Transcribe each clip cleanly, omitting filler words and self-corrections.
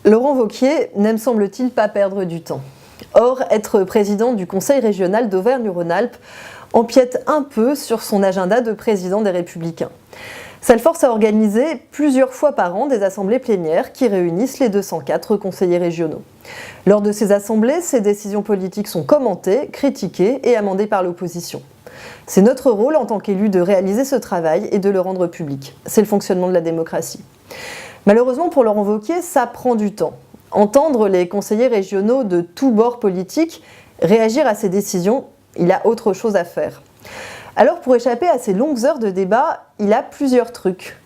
Laurent Wauquiez n'aime semble-t-il pas perdre du temps. Or, être président du Conseil régional d'Auvergne-Rhône-Alpes empiète un peu sur son agenda de président des Républicains. Ça le force à organiser plusieurs fois par an des assemblées plénières qui réunissent les 204 conseillers régionaux. Lors de ces assemblées, ces décisions politiques sont commentées, critiquées et amendées par l'opposition. C'est notre rôle en tant qu'élus de réaliser ce travail et de le rendre public. C'est le fonctionnement de la démocratie. Malheureusement pour Laurent Wauquiez, ça prend du temps. Entendre les conseillers régionaux de tous bords politiques réagir à ces décisions, il a autre chose à faire. Alors pour échapper à ces longues heures de débat, il a plusieurs trucs.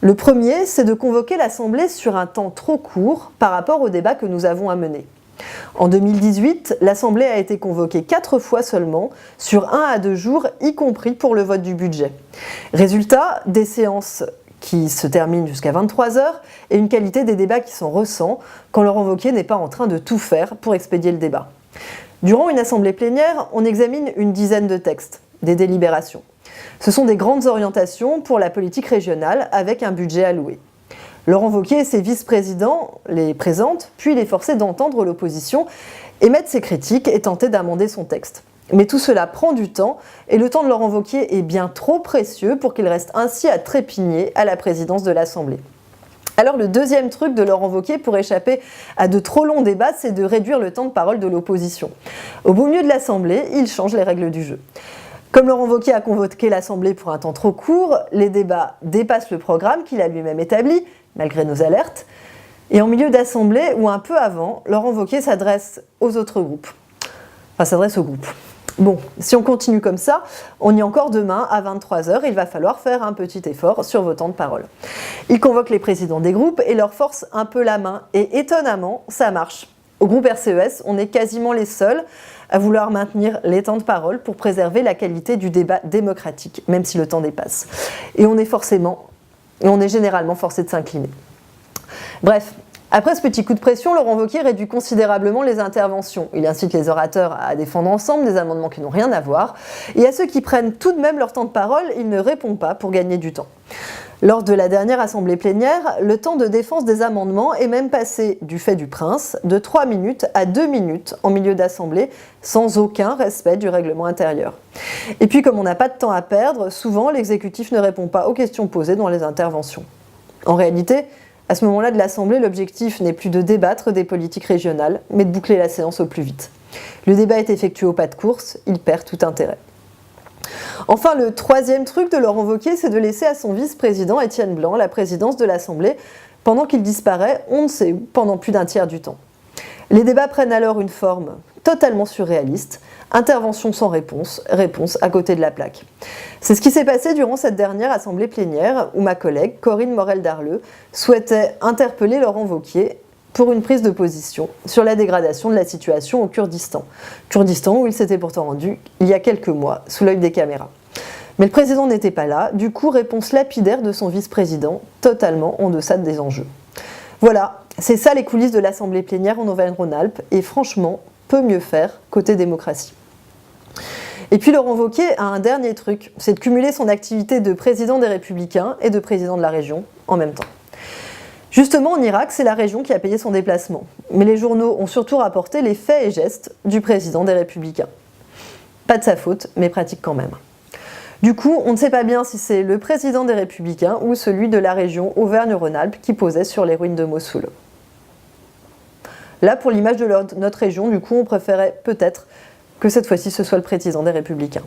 Le premier, c'est de convoquer l'Assemblée sur un temps trop court par rapport au débat que nous avons à mener. En 2018, l'Assemblée a été convoquée 4 fois seulement, sur 1 à 2 jours, y compris pour le vote du budget. Résultat, des séances qui se terminent jusqu'à 23 h et une qualité des débats qui s'en ressent quand Laurent Wauquiez n'est pas en train de tout faire pour expédier le débat. Durant une assemblée plénière, on examine une dizaine de textes, des délibérations. Ce sont des grandes orientations pour la politique régionale avec un budget alloué. Laurent Wauquiez et ses vice-présidents les présentent, puis il est forcé d'entendre l'opposition, émettre ses critiques et tenter d'amender son texte. Mais tout cela prend du temps et le temps de Laurent Wauquiez est bien trop précieux pour qu'il reste ainsi à trépigner à la présidence de l'Assemblée. Alors le deuxième truc de Laurent Wauquiez pour échapper à de trop longs débats, c'est de réduire le temps de parole de l'opposition. Au beau milieu de l'Assemblée, il change les règles du jeu. Comme Laurent Wauquiez a convoqué l'Assemblée pour un temps trop court, les débats dépassent le programme qu'il a lui-même établi, malgré nos alertes. Et en milieu d'Assemblée, ou un peu avant, Laurent Wauquiez s'adresse aux autres groupes. Enfin, s'adresse au groupe. Bon, si on continue comme ça, on y est encore demain à 23 h, il va falloir faire un petit effort sur vos temps de parole. Il convoque les présidents des groupes et leur force un peu la main. Et étonnamment, ça marche. Au groupe RCES, on est quasiment les seuls à vouloir maintenir les temps de parole pour préserver la qualité du débat démocratique, même si le temps dépasse. Et on est généralement forcé de s'incliner. Bref, après ce petit coup de pression, Laurent Wauquiez réduit considérablement les interventions. Il incite les orateurs à défendre ensemble des amendements qui n'ont rien à voir. Et à ceux qui prennent tout de même leur temps de parole, il ne répond pas pour gagner du temps. Lors de la dernière assemblée plénière, le temps de défense des amendements est même passé, du fait du prince, de 3 minutes à 2 minutes en milieu d'assemblée, sans aucun respect du règlement intérieur. Et puis comme on n'a pas de temps à perdre, souvent l'exécutif ne répond pas aux questions posées dans les interventions. En réalité, à ce moment-là de l'Assemblée, l'objectif n'est plus de débattre des politiques régionales, mais de boucler la séance au plus vite. Le débat est effectué au pas de course, il perd tout intérêt. Enfin, le troisième truc de Laurent Wauquiez, c'est de laisser à son vice-président Étienne Blanc la présidence de l'Assemblée pendant qu'il disparaît, on ne sait où, pendant plus d'un tiers du temps. Les débats prennent alors une forme totalement surréaliste, intervention sans réponse, réponse à côté de la plaque. C'est ce qui s'est passé durant cette dernière assemblée plénière où ma collègue Corinne Morel-Darleux souhaitait interpeller Laurent Wauquiez pour une prise de position sur la dégradation de la situation au Kurdistan. Kurdistan où il s'était pourtant rendu il y a quelques mois sous l'œil des caméras. Mais le président n'était pas là, du coup réponse lapidaire de son vice-président, totalement en deçà des enjeux. Voilà, c'est ça les coulisses de l'assemblée plénière en Auvergne-Rhône-Alpes et franchement, peut mieux faire côté démocratie. Et puis Laurent Wauquiez a un dernier truc, c'est de cumuler son activité de président des Républicains et de président de la région en même temps. Justement, en Irak, c'est la région qui a payé son déplacement. Mais les journaux ont surtout rapporté les faits et gestes du président des Républicains. Pas de sa faute, mais pratique quand même. Du coup, on ne sait pas bien si c'est le président des Républicains ou celui de la région Auvergne-Rhône-Alpes qui posait sur les ruines de Mossoul. Là, pour l'image de notre région, du coup, on préférait peut-être que cette fois-ci ce soit le président des Républicains.